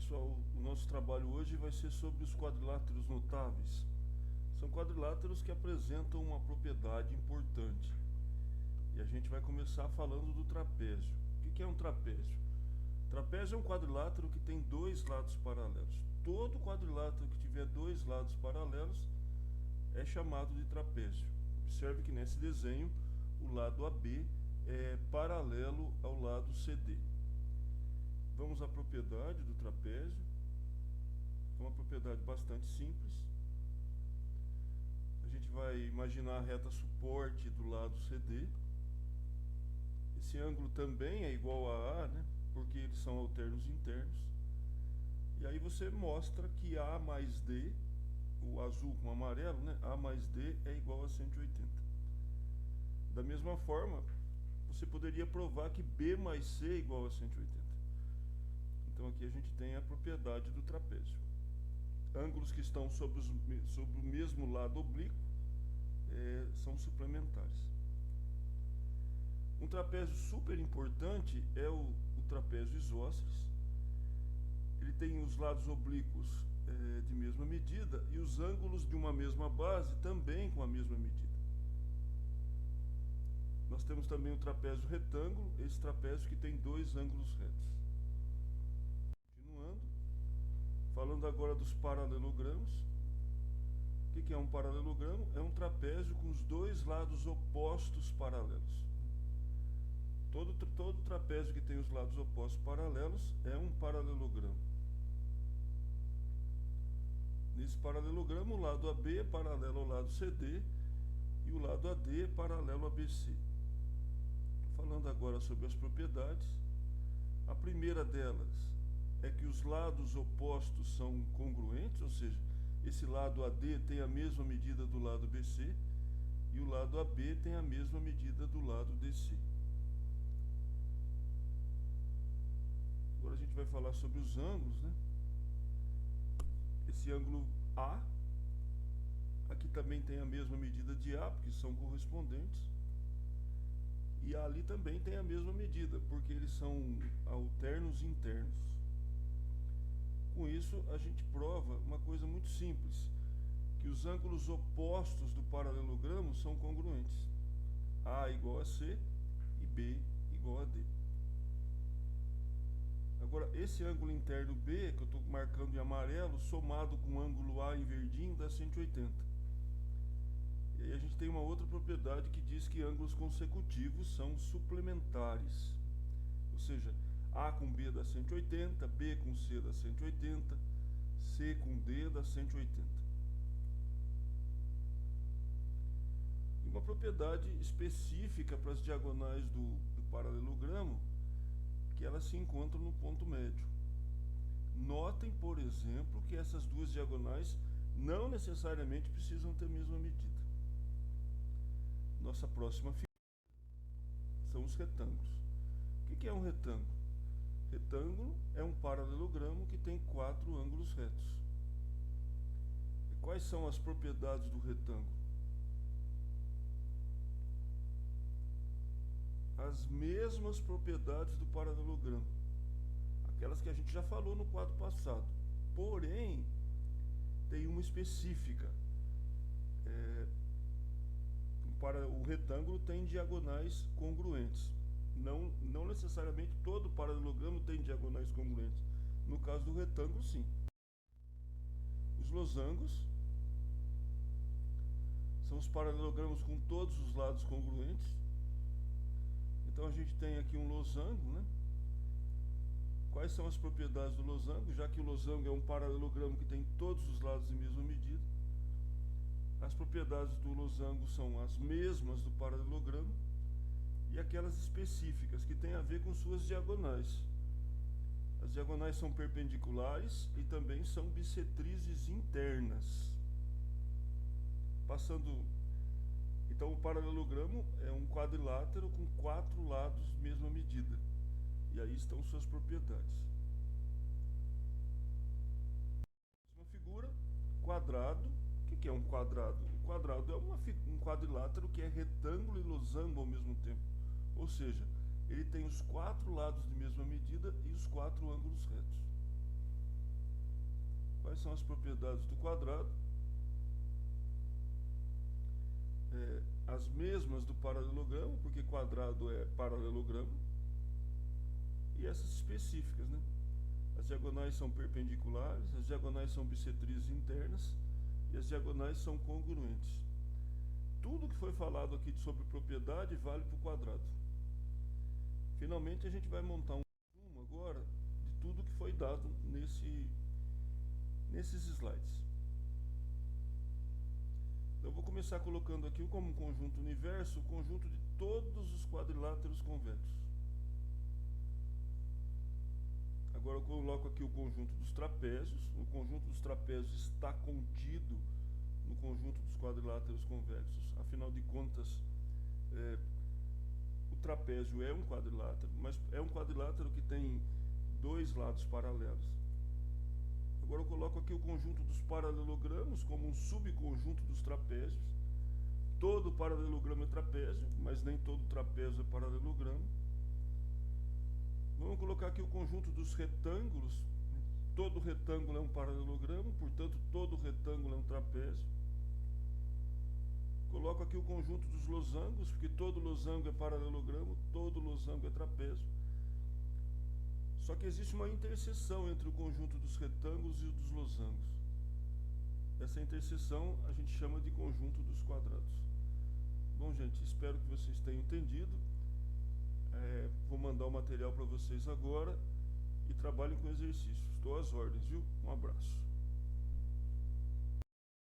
Pessoal, o nosso trabalho hoje vai ser sobre os quadriláteros notáveis. São quadriláteros que apresentam uma propriedade importante. E a gente vai começar falando do trapézio. O que é um trapézio? Trapézio é um quadrilátero que tem dois lados paralelos. Todo quadrilátero que tiver dois lados paralelos é chamado de trapézio. Observe que nesse desenho o lado AB é paralelo ao lado CD. Vamos à propriedade do trapézio. É uma propriedade bastante simples. A gente vai imaginar a reta suporte do lado CD. Esse ângulo também é igual a A, né? Porque eles são alternos internos. E aí você mostra que A mais D, o azul com o amarelo, né? A mais D é igual a 180. Da mesma forma, você poderia provar que B mais C é igual a 180. Então aqui a gente tem a propriedade do trapézio. Ângulos que estão sobre o mesmo lado oblíquo são suplementares. Um trapézio super importante é o trapézio isósceles. Ele tem os lados oblíquos de mesma medida e os ângulos de uma mesma base também com a mesma medida. Nós temos também o trapézio retângulo, esse trapézio que tem dois ângulos retos. Continuando, falando agora dos paralelogramos. O que é um paralelogramo? É um trapézio com os dois lados opostos paralelos. Todo trapézio que tem os lados opostos paralelos é um paralelogramo. Nesse paralelogramo, o lado AB é paralelo ao lado CD e o lado AD é paralelo ao ABC. Falando agora sobre as propriedades, a primeira delas é que os lados opostos são congruentes, ou seja, esse lado AD tem a mesma medida do lado BC e o lado AB tem a mesma medida do lado DC. Agora a gente vai falar sobre os ângulos, né? Esse ângulo A, aqui também tem a mesma medida de A, porque são correspondentes. E ali também tem a mesma medida, porque eles são alternos internos. Com isso, a gente prova uma coisa muito simples, que os ângulos opostos do paralelogramo são congruentes. A igual a C e B igual a D. Agora, esse ângulo interno B, que eu estou marcando em amarelo, somado com o ângulo A em verdinho, dá 180. E aí a gente tem uma outra propriedade que diz que ângulos consecutivos são suplementares. Ou seja, A com B dá 180, B com C dá 180, C com D dá 180. E uma propriedade específica para as diagonais do paralelogramo, que elas se encontram no ponto médio. Notem, por exemplo, que essas duas diagonais não necessariamente precisam ter a mesma medida. Nossa próxima figura são os retângulos. O que é um retângulo? Retângulo é um paralelogramo que tem quatro ângulos retos. E quais são as propriedades do retângulo? As mesmas propriedades do paralelogramo, aquelas que a gente já falou no quadro passado. Porém, tem uma específica. O retângulo tem diagonais congruentes. Não necessariamente todo paralelogramo tem diagonais congruentes. No caso do retângulo, sim. Os losangos são os paralelogramos com todos os lados congruentes. Então a gente tem aqui um losango, né? Quais são as propriedades do losango? Já que o losango é um paralelogramo que tem todos os lados em mesma medida, as propriedades do losango são as mesmas do paralelogramo e aquelas específicas que têm a ver com suas diagonais. As diagonais são perpendiculares e também são bissetrizes internas. Então o paralelogramo é um quadrilátero com quatro lados mesma medida. E aí estão suas propriedades. Uma figura, quadrado. O que é um quadrado? O quadrado é um quadrilátero que é retângulo e losango ao mesmo tempo. Ou seja, ele tem os quatro lados de mesma medida e os quatro ângulos retos. Quais são as propriedades do quadrado? As mesmas do paralelogramo, porque quadrado é paralelogramo, e essas específicas, né? As diagonais são perpendiculares, as diagonais são bissetrizes internas e as diagonais são congruentes. Tudo que foi falado aqui sobre propriedade vale para o quadrado. Finalmente a gente vai montar um resumo agora de tudo que foi dado nesses slides. Eu vou começar colocando aqui como um conjunto universo, o conjunto de todos os quadriláteros convexos. Agora eu coloco aqui o conjunto dos trapézios. O conjunto dos trapézios está contido no conjunto dos quadriláteros convexos. Afinal de contas, o trapézio é um quadrilátero, mas é um quadrilátero que tem dois lados paralelos. Agora eu coloco aqui o conjunto dos paralelogramos como um subconjunto dos trapézios. Todo paralelogramo é trapézio, mas nem todo trapézio é paralelogramo. Vamos colocar aqui o conjunto dos retângulos. Todo retângulo é um paralelogramo, portanto todo retângulo é um trapézio. Coloco aqui o conjunto dos losangos, porque todo losango é paralelogramo, todo losango é trapézio. Só que existe uma interseção entre o conjunto dos retângulos e o dos losangos. Essa interseção a gente chama de conjunto dos quadrados. Bom, gente, espero que vocês tenham entendido. Vou mandar o material para vocês agora e trabalhem com exercícios. Estou às ordens, viu? Um abraço.